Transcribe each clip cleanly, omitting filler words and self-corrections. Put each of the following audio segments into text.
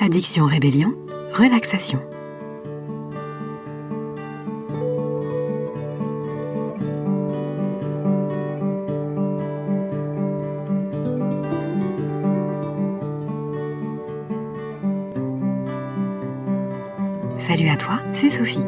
Addiction Rébellion, relaxation. Salut à toi, c'est Sophie.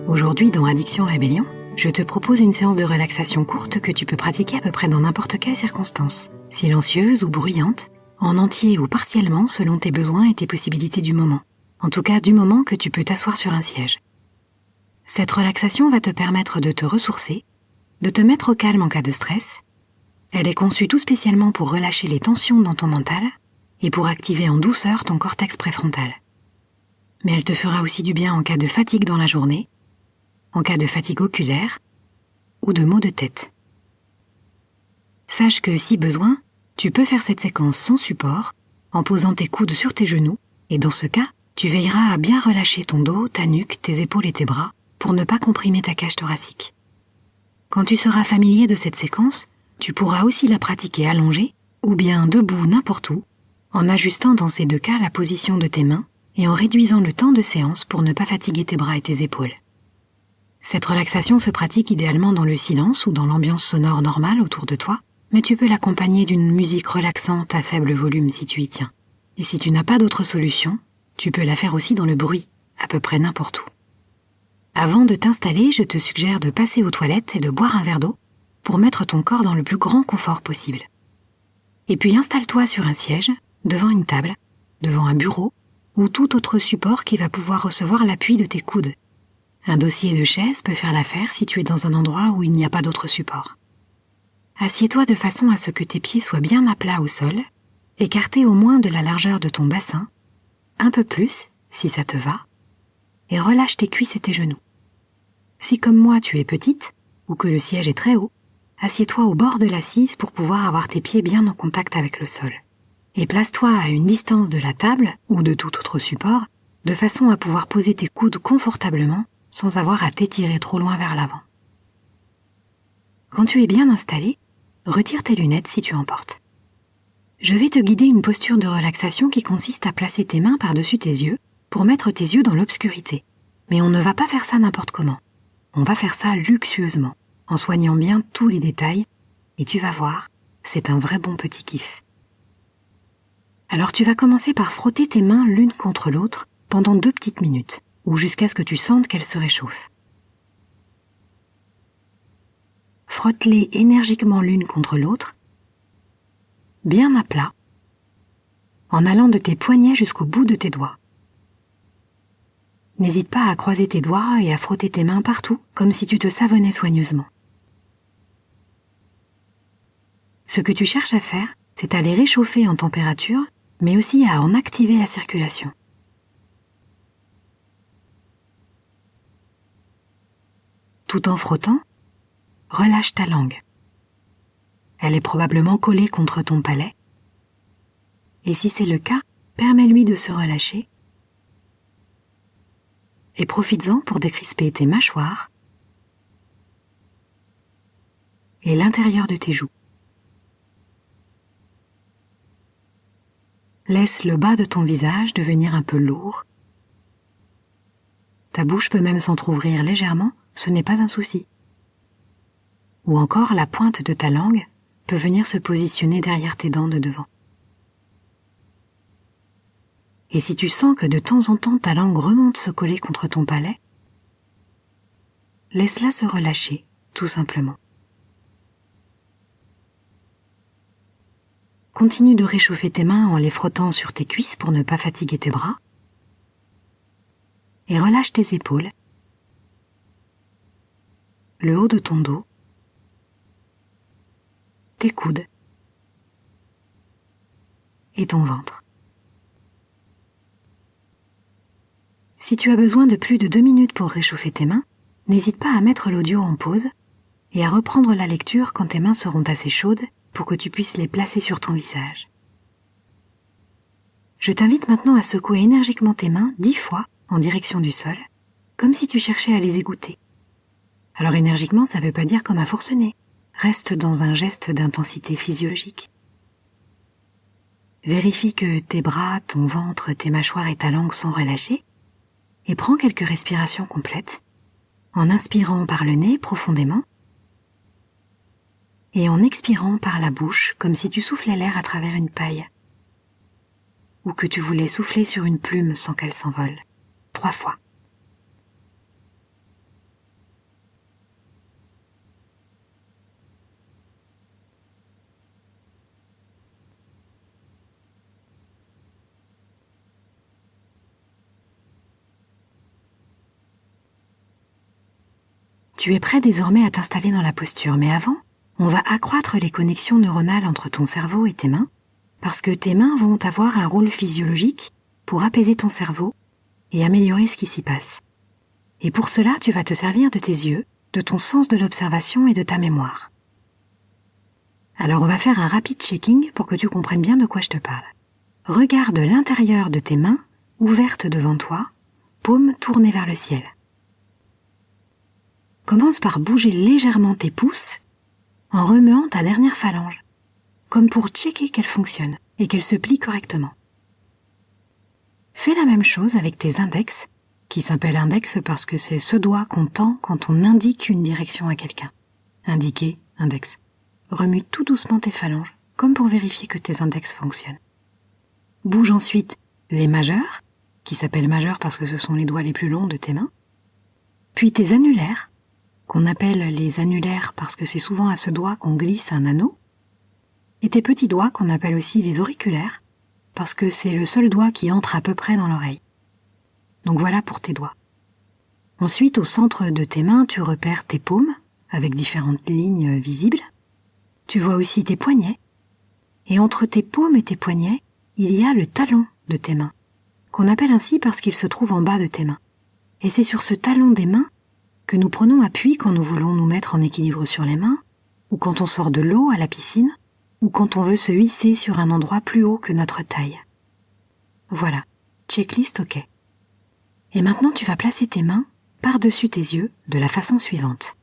Aujourd'hui dans Addiction Rébellion, je te propose une séance de relaxation courte que tu peux pratiquer à peu près dans n'importe quelle circonstance, silencieuse ou bruyante, en entier ou partiellement selon tes besoins et tes possibilités du moment. En tout cas, du moment que tu peux t'asseoir sur un siège. Cette relaxation va te permettre de te ressourcer, de te mettre au calme en cas de stress. Elle est conçue tout spécialement pour relâcher les tensions dans ton mental et pour activer en douceur ton cortex préfrontal. Mais elle te fera aussi du bien en cas de fatigue dans la journée, en cas de fatigue oculaire ou de maux de tête. Sache que, si besoin, tu peux faire cette séquence sans support, en posant tes coudes sur tes genoux, et dans ce cas, tu veilleras à bien relâcher ton dos, ta nuque, tes épaules et tes bras pour ne pas comprimer ta cage thoracique. Quand tu seras familier de cette séquence, tu pourras aussi la pratiquer allongée ou bien debout n'importe où, en ajustant dans ces deux cas la position de tes mains et en réduisant le temps de séance pour ne pas fatiguer tes bras et tes épaules. Cette relaxation se pratique idéalement dans le silence ou dans l'ambiance sonore normale autour de toi, mais tu peux l'accompagner d'une musique relaxante à faible volume si tu y tiens. Et si tu n'as pas d'autre solution, tu peux la faire aussi dans le bruit, à peu près n'importe où. Avant de t'installer, je te suggère de passer aux toilettes et de boire un verre d'eau pour mettre ton corps dans le plus grand confort possible. Et puis installe-toi sur un siège, devant une table, devant un bureau ou tout autre support qui va pouvoir recevoir l'appui de tes coudes. Un dossier de chaise peut faire l'affaire si tu es dans un endroit où il n'y a pas d'autre support. Assieds-toi de façon à ce que tes pieds soient bien à plat au sol, écartés au moins de la largeur de ton bassin, un peu plus, si ça te va, et relâche tes cuisses et tes genoux. Si comme moi tu es petite, ou que le siège est très haut, assieds-toi au bord de l'assise pour pouvoir avoir tes pieds bien en contact avec le sol. Et place-toi à une distance de la table, ou de tout autre support, de façon à pouvoir poser tes coudes confortablement, sans avoir à t'étirer trop loin vers l'avant. Quand tu es bien installé, retire tes lunettes si tu en portes. Je vais te guider une posture de relaxation qui consiste à placer tes mains par-dessus tes yeux pour mettre tes yeux dans l'obscurité. Mais on ne va pas faire ça n'importe comment. On va faire ça luxueusement, en soignant bien tous les détails, et tu vas voir, c'est un vrai bon petit kiff. Alors tu vas commencer par frotter tes mains l'une contre l'autre pendant 2 petites minutes, ou jusqu'à ce que tu sentes qu'elles se réchauffent. Frotte-les énergiquement l'une contre l'autre, bien à plat, en allant de tes poignets jusqu'au bout de tes doigts. N'hésite pas à croiser tes doigts et à frotter tes mains partout, comme si tu te savonnais soigneusement. Ce que tu cherches à faire, c'est à les réchauffer en température, mais aussi à en activer la circulation. Tout en frottant, relâche ta langue. Elle est probablement collée contre ton palais. Et si c'est le cas, permets-lui de se relâcher. Et profites-en pour décrisper tes mâchoires et l'intérieur de tes joues. Laisse le bas de ton visage devenir un peu lourd. Ta bouche peut même s'entrouvrir légèrement, ce n'est pas un souci. Ou encore la pointe de ta langue peut venir se positionner derrière tes dents de devant. Et si tu sens que de temps en temps ta langue remonte se coller contre ton palais, laisse-la se relâcher, tout simplement. Continue de réchauffer tes mains en les frottant sur tes cuisses pour ne pas fatiguer tes bras. Et relâche tes épaules, le haut de ton dos, tes coudes et ton ventre. Si tu as besoin de plus de 2 minutes pour réchauffer tes mains, n'hésite pas à mettre l'audio en pause et à reprendre la lecture quand tes mains seront assez chaudes pour que tu puisses les placer sur ton visage. Je t'invite maintenant à secouer énergiquement tes mains 10 fois en direction du sol, comme si tu cherchais à les égoutter. Alors énergiquement, ça ne veut pas dire comme un forcené. Reste dans un geste d'intensité physiologique. Vérifie que tes bras, ton ventre, tes mâchoires et ta langue sont relâchés et prends quelques respirations complètes en inspirant par le nez profondément et en expirant par la bouche comme si tu soufflais l'air à travers une paille ou que tu voulais souffler sur une plume sans qu'elle s'envole. 3 fois. Tu es prêt désormais à t'installer dans la posture, mais avant, on va accroître les connexions neuronales entre ton cerveau et tes mains, parce que tes mains vont avoir un rôle physiologique pour apaiser ton cerveau et améliorer ce qui s'y passe. Et pour cela, tu vas te servir de tes yeux, de ton sens de l'observation et de ta mémoire. Alors on va faire un rapide checking pour que tu comprennes bien de quoi je te parle. Regarde l'intérieur de tes mains, ouvertes devant toi, paumes tournées vers le ciel. Commence par bouger légèrement tes pouces en remuant ta dernière phalange, comme pour checker qu'elle fonctionne et qu'elle se plie correctement. Fais la même chose avec tes index, qui s'appellent index parce que c'est ce doigt qu'on tend quand on indique une direction à quelqu'un. Indiquer, index. Remue tout doucement tes phalanges, comme pour vérifier que tes index fonctionnent. Bouge ensuite les majeurs, qui s'appellent majeurs parce que ce sont les doigts les plus longs de tes mains, puis tes annulaires, qu'on appelle les annulaires parce que c'est souvent à ce doigt qu'on glisse un anneau, et tes petits doigts qu'on appelle aussi les auriculaires, parce que c'est le seul doigt qui entre à peu près dans l'oreille. Donc voilà pour tes doigts. Ensuite, au centre de tes mains, tu repères tes paumes, avec différentes lignes visibles. Tu vois aussi tes poignets, et entre tes paumes et tes poignets, il y a le talon de tes mains, qu'on appelle ainsi parce qu'il se trouve en bas de tes mains. Et c'est sur ce talon des mains que nous prenons appui quand nous voulons nous mettre en équilibre sur les mains, ou quand on sort de l'eau à la piscine, ou quand on veut se hisser sur un endroit plus haut que notre taille. Voilà, checklist OK. Et maintenant tu vas placer tes mains par-dessus tes yeux de la façon suivante.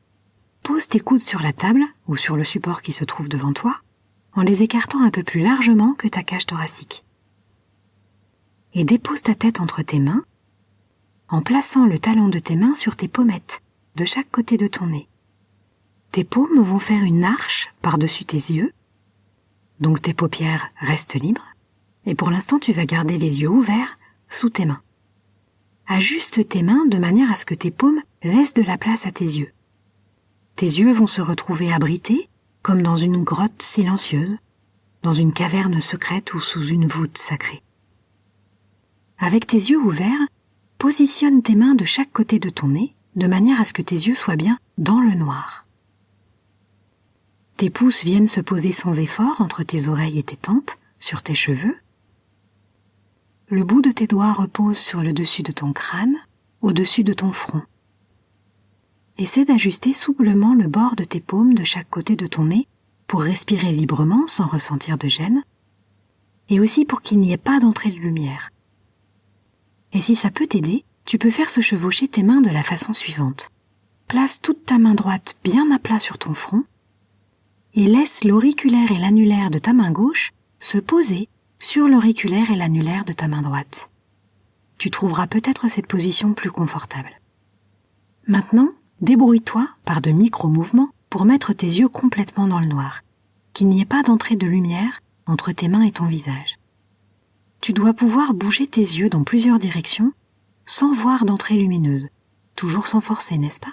Pose tes coudes sur la table ou sur le support qui se trouve devant toi, en les écartant un peu plus largement que ta cage thoracique. Et dépose ta tête entre tes mains, en plaçant le talon de tes mains sur tes pommettes, de chaque côté de ton nez. Tes paumes vont faire une arche par-dessus tes yeux, donc tes paupières restent libres, et pour l'instant tu vas garder les yeux ouverts sous tes mains. Ajuste tes mains de manière à ce que tes paumes laissent de la place à tes yeux. Tes yeux vont se retrouver abrités comme dans une grotte silencieuse, dans une caverne secrète ou sous une voûte sacrée. Avec tes yeux ouverts, positionne tes mains de chaque côté de ton nez, de manière à ce que tes yeux soient bien dans le noir. Tes pouces viennent se poser sans effort entre tes oreilles et tes tempes, sur tes cheveux. Le bout de tes doigts repose sur le dessus de ton crâne, au-dessus de ton front. Essaie d'ajuster souplement le bord de tes paumes de chaque côté de ton nez pour respirer librement sans ressentir de gêne, et aussi pour qu'il n'y ait pas d'entrée de lumière. Et si ça peut t'aider, tu peux faire se chevaucher tes mains de la façon suivante. Place toute ta main droite bien à plat sur ton front et laisse l'auriculaire et l'annulaire de ta main gauche se poser sur l'auriculaire et l'annulaire de ta main droite. Tu trouveras peut-être cette position plus confortable. Maintenant, débrouille-toi par de micro-mouvements pour mettre tes yeux complètement dans le noir, qu'il n'y ait pas d'entrée de lumière entre tes mains et ton visage. Tu dois pouvoir bouger tes yeux dans plusieurs directions sans voir d'entrée lumineuse, toujours sans forcer, n'est-ce pas?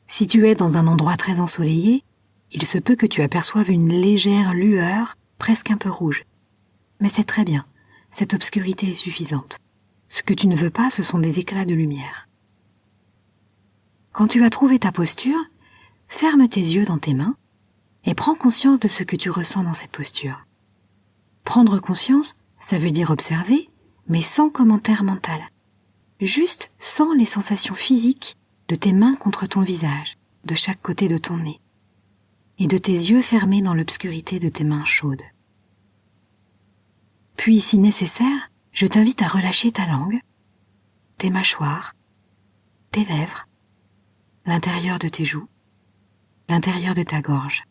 Si tu es dans un endroit très ensoleillé, il se peut que tu aperçoives une légère lueur, presque un peu rouge. Mais c'est très bien, cette obscurité est suffisante. Ce que tu ne veux pas, ce sont des éclats de lumière. Quand tu as trouvé ta posture, ferme tes yeux dans tes mains et prends conscience de ce que tu ressens dans cette posture. Prendre conscience, ça veut dire observer, mais sans commentaire mental. Juste sans les sensations physiques de tes mains contre ton visage, de chaque côté de ton nez, et de tes yeux fermés dans l'obscurité de tes mains chaudes. Puis, si nécessaire, je t'invite à relâcher ta langue, tes mâchoires, tes lèvres, l'intérieur de tes joues, l'intérieur de ta gorge.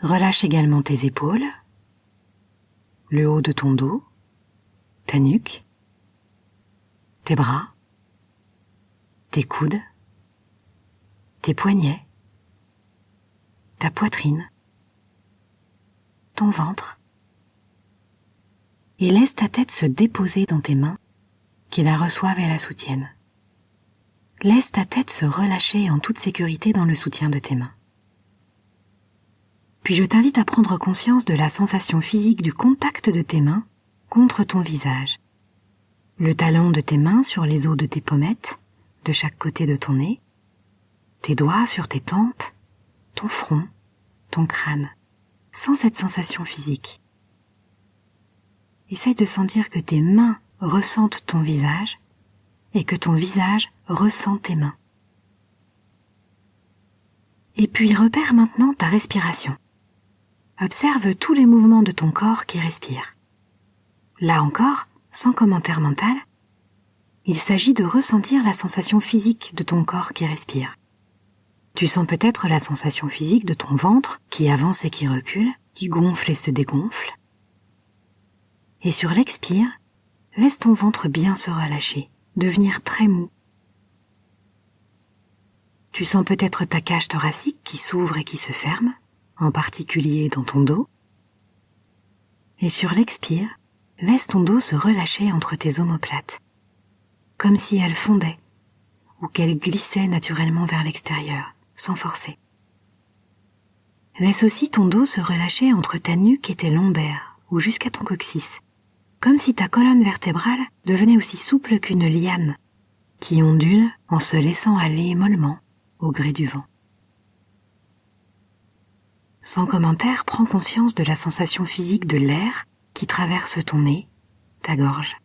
Relâche également tes épaules, le haut de ton dos, ta nuque, tes bras, tes coudes, tes poignets, ta poitrine, ton ventre, et laisse ta tête se déposer dans tes mains qui la reçoivent et la soutiennent. Laisse ta tête se relâcher en toute sécurité dans le soutien de tes mains. Puis je t'invite à prendre conscience de la sensation physique du contact de tes mains contre ton visage. Le talon de tes mains sur les os de tes pommettes, de chaque côté de ton nez, tes doigts sur tes tempes, ton front, ton crâne, sans cette sensation physique. Essaye de sentir que tes mains ressentent ton visage et que ton visage ressent tes mains. Et puis repère maintenant ta respiration. Observe tous les mouvements de ton corps qui respire. Là encore, sans commentaire mental, il s'agit de ressentir la sensation physique de ton corps qui respire. Tu sens peut-être la sensation physique de ton ventre qui avance et qui recule, qui gonfle et se dégonfle. Et sur l'expire, laisse ton ventre bien se relâcher, devenir très mou. Tu sens peut-être ta cage thoracique qui s'ouvre et qui se ferme, en particulier dans ton dos. Et sur l'expire, laisse ton dos se relâcher entre tes omoplates, comme si elle fondait ou qu'elle glissait naturellement vers l'extérieur, sans forcer. Laisse aussi ton dos se relâcher entre ta nuque et tes lombaires, ou jusqu'à ton coccyx, comme si ta colonne vertébrale devenait aussi souple qu'une liane, qui ondule en se laissant aller mollement au gré du vent. Sans commentaire, prends conscience de la sensation physique de l'air qui traverse ton nez, ta gorge.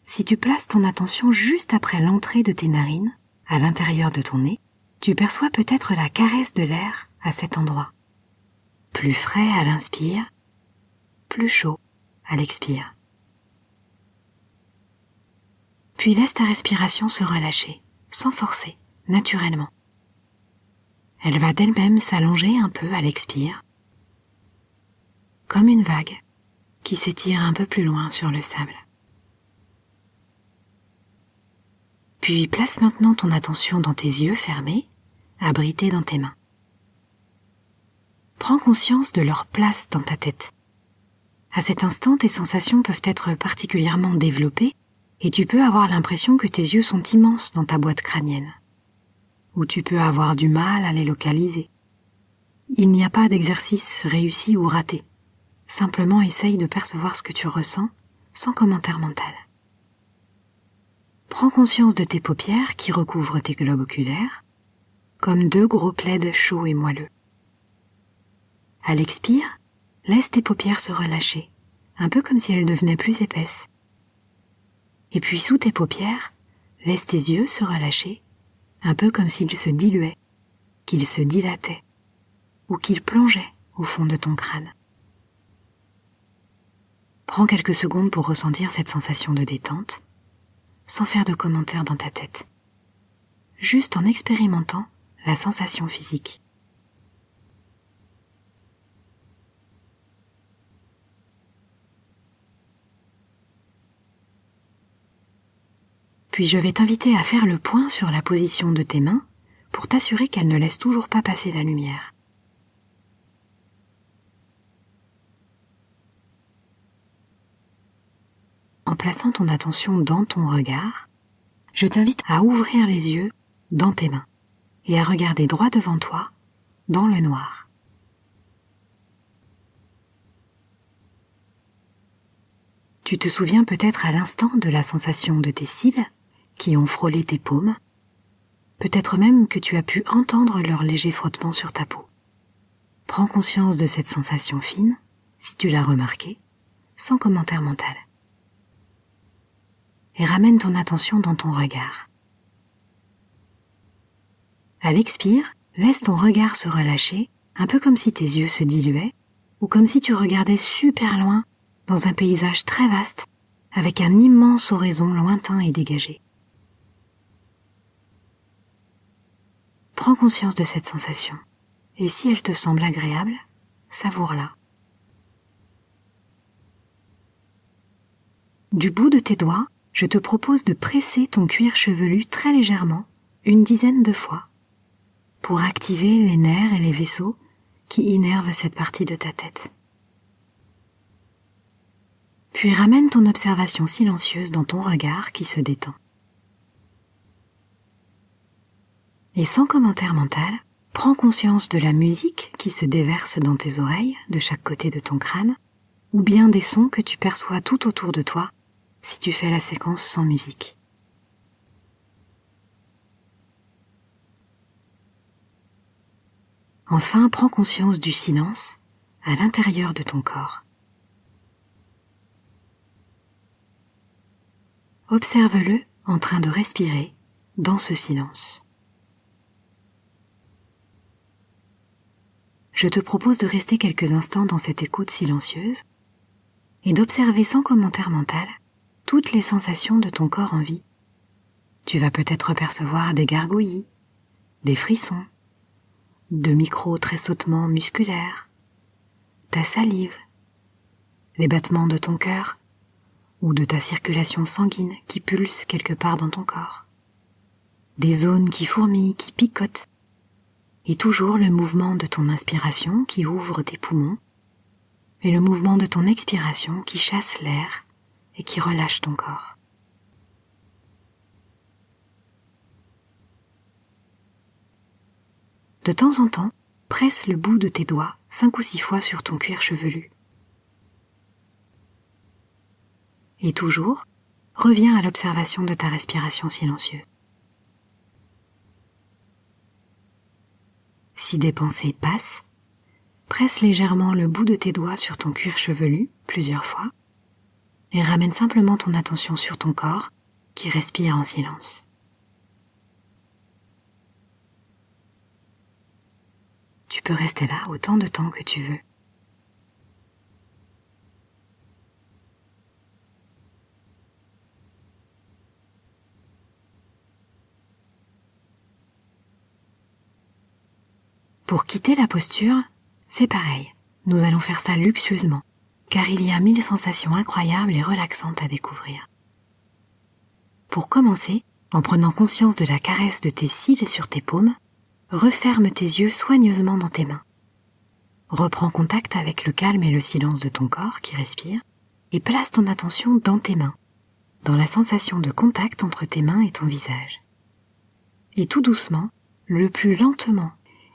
Si tu places ton attention juste après l'entrée de tes narines, à l'intérieur de ton nez, tu perçois peut-être la caresse de l'air à cet endroit. Plus frais à l'inspire, plus chaud à l'expire. Puis laisse ta respiration se relâcher, sans forcer, naturellement. Elle va d'elle-même s'allonger un peu à l'expire, comme une vague qui s'étire un peu plus loin sur le sable. Puis place maintenant ton attention dans tes yeux fermés, abrités dans tes mains. Prends conscience de leur place dans ta tête. À cet instant, tes sensations peuvent être particulièrement développées et tu peux avoir l'impression que tes yeux sont immenses dans ta boîte crânienne, ou tu peux avoir du mal à les localiser. Il n'y a pas d'exercice réussi ou raté. Simplement essaye de percevoir ce que tu ressens sans commentaire mental. Prends conscience de tes paupières qui recouvrent tes globes oculaires, comme deux gros plaids chauds et moelleux. À l'expire, laisse tes paupières se relâcher, un peu comme si elles devenaient plus épaisses. Et puis sous tes paupières, laisse tes yeux se relâcher, un peu comme s'ils se diluaient, qu'ils se dilataient, ou qu'ils plongeaient au fond de ton crâne. Prends quelques secondes pour ressentir cette sensation de détente, sans faire de commentaires dans ta tête, juste en expérimentant la sensation physique. Puis je vais t'inviter à faire le point sur la position de tes mains pour t'assurer qu'elles ne laissent toujours pas passer la lumière. En plaçant ton attention dans ton regard, je t'invite à ouvrir les yeux dans tes mains et à regarder droit devant toi, dans le noir. Tu te souviens peut-être à l'instant de la sensation de tes cils qui ont frôlé tes paumes, peut-être même que tu as pu entendre leur léger frottement sur ta peau. Prends conscience de cette sensation fine, si tu l'as remarquée, sans commentaire mental. Et ramène ton attention dans ton regard. À l'expire, laisse ton regard se relâcher, un peu comme si tes yeux se diluaient, ou comme si tu regardais super loin dans un paysage très vaste, avec un immense horizon lointain et dégagé. Prends conscience de cette sensation Et si elle te semble agréable, savoure-la. Du bout de tes doigts, je te propose de presser ton cuir chevelu très légèrement, une dizaine de fois, pour activer les nerfs et les vaisseaux qui innervent cette partie de ta tête. Puis ramène ton observation silencieuse dans ton regard qui se détend. Et sans commentaire mental, prends conscience de la musique qui se déverse dans tes oreilles de chaque côté de ton crâne, ou bien des sons que tu perçois tout autour de toi si tu fais la séquence sans musique. Enfin, prends conscience du silence à l'intérieur de ton corps. Observe-le en train de respirer dans ce silence. Je te propose de rester quelques instants dans cette écoute silencieuse et d'observer sans commentaire mental toutes les sensations de ton corps en vie. Tu vas peut-être percevoir des gargouillis, des frissons, de micro-tressautements musculaires, ta salive, les battements de ton cœur ou de ta circulation sanguine qui pulse quelque part dans ton corps, des zones qui fourmillent, qui picotent, et toujours le mouvement de ton inspiration qui ouvre tes poumons et le mouvement de ton expiration qui chasse l'air et qui relâche ton corps. De temps en temps, presse le bout de tes doigts 5 ou 6 fois sur ton cuir chevelu. Et toujours, reviens à l'observation de ta respiration silencieuse. Si des pensées passent, presse légèrement le bout de tes doigts sur ton cuir chevelu plusieurs fois et ramène simplement ton attention sur ton corps qui respire en silence. Tu peux rester là autant de temps que tu veux. Pour quitter la posture, c'est pareil. Nous allons faire ça luxueusement, car il y a 1000 sensations incroyables et relaxantes à découvrir. Pour commencer, en prenant conscience de la caresse de tes cils sur tes paumes, referme tes yeux soigneusement dans tes mains. Reprends contact avec le calme et le silence de ton corps qui respire et place ton attention dans tes mains, dans la sensation de contact entre tes mains et ton visage. Et tout doucement, le plus lentement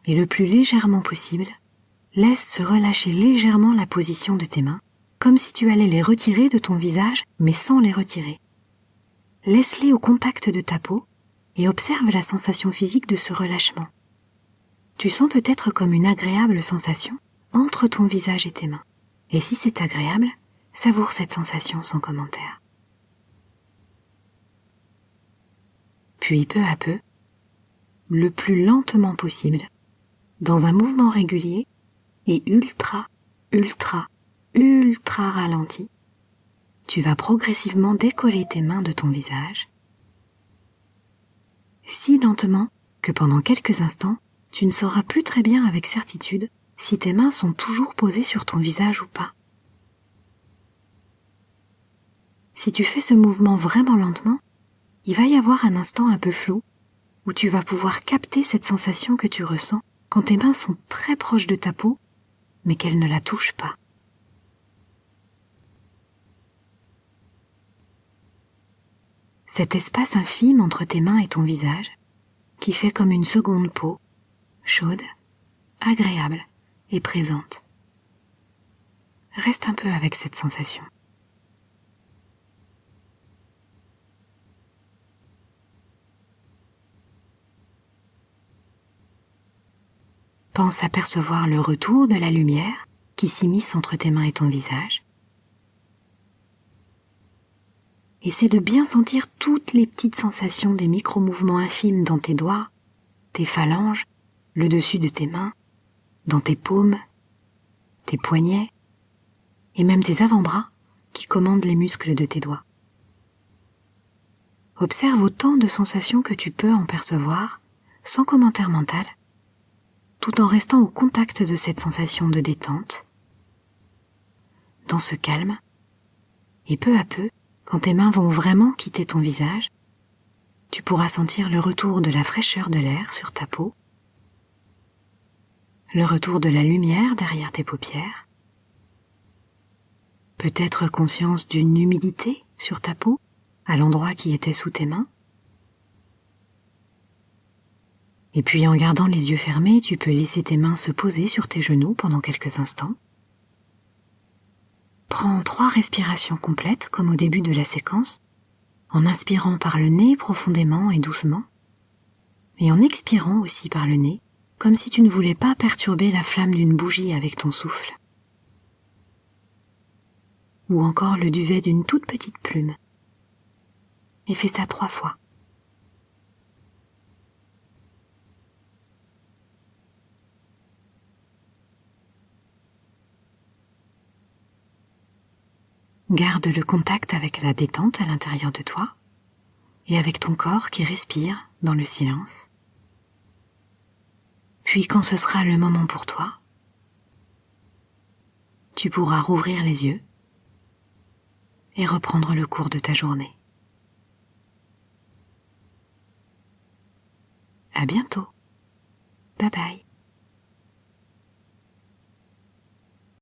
et le plus légèrement possible, laisse se relâcher légèrement la position de tes mains, comme si tu allais les retirer de ton visage, mais sans les retirer. Laisse-les au contact de ta peau et observe la sensation physique de ce relâchement. Tu sens peut-être comme une agréable sensation entre ton visage et tes mains. Et si c'est agréable, savoure cette sensation sans commentaire. Puis peu à peu, le plus lentement possible, dans un mouvement régulier et ultra ralenti, tu vas progressivement décoller tes mains de ton visage, si lentement que pendant quelques instants, tu ne sauras plus très bien avec certitude si tes mains sont toujours posées sur ton visage ou pas. Si tu fais ce mouvement vraiment lentement, il va y avoir un instant un peu flou où tu vas pouvoir capter cette sensation que tu ressens quand tes mains sont très proches de ta peau, mais qu'elles ne la touchent pas. Cet espace infime entre tes mains et ton visage, qui fait comme une seconde peau, chaude, agréable et présente. Reste un peu avec cette sensation. Pense à percevoir le retour de la lumière qui s'immisce entre tes mains et ton visage. Essaie de bien sentir toutes les petites sensations des micro-mouvements infimes dans tes doigts, tes phalanges, le dessus de tes mains, dans tes paumes, tes poignets et même tes avant-bras qui commandent les muscles de tes doigts. Observe autant de sensations que tu peux en percevoir, sans commentaire mental, tout en restant au contact de cette sensation de détente, dans ce calme, et peu à peu, quand tes mains vont vraiment quitter ton visage, tu pourras sentir le retour de la fraîcheur de l'air sur ta peau, le retour de la lumière derrière tes paupières, peut-être conscience d'une humidité sur ta peau, à l'endroit qui était sous tes mains. Et puis en gardant les yeux fermés, tu peux laisser tes mains se poser sur tes genoux pendant quelques instants. Prends 3 respirations complètes comme au début de la séquence, en inspirant par le nez profondément et doucement, et en expirant aussi par le nez, comme si tu ne voulais pas perturber la flamme d'une bougie avec ton souffle. Ou encore le duvet d'une toute petite plume. Et fais ça 3 fois. Garde le contact avec la détente à l'intérieur de toi et avec ton corps qui respire dans le silence. Puis quand ce sera le moment pour toi, tu pourras rouvrir les yeux et reprendre le cours de ta journée. À bientôt. Bye bye.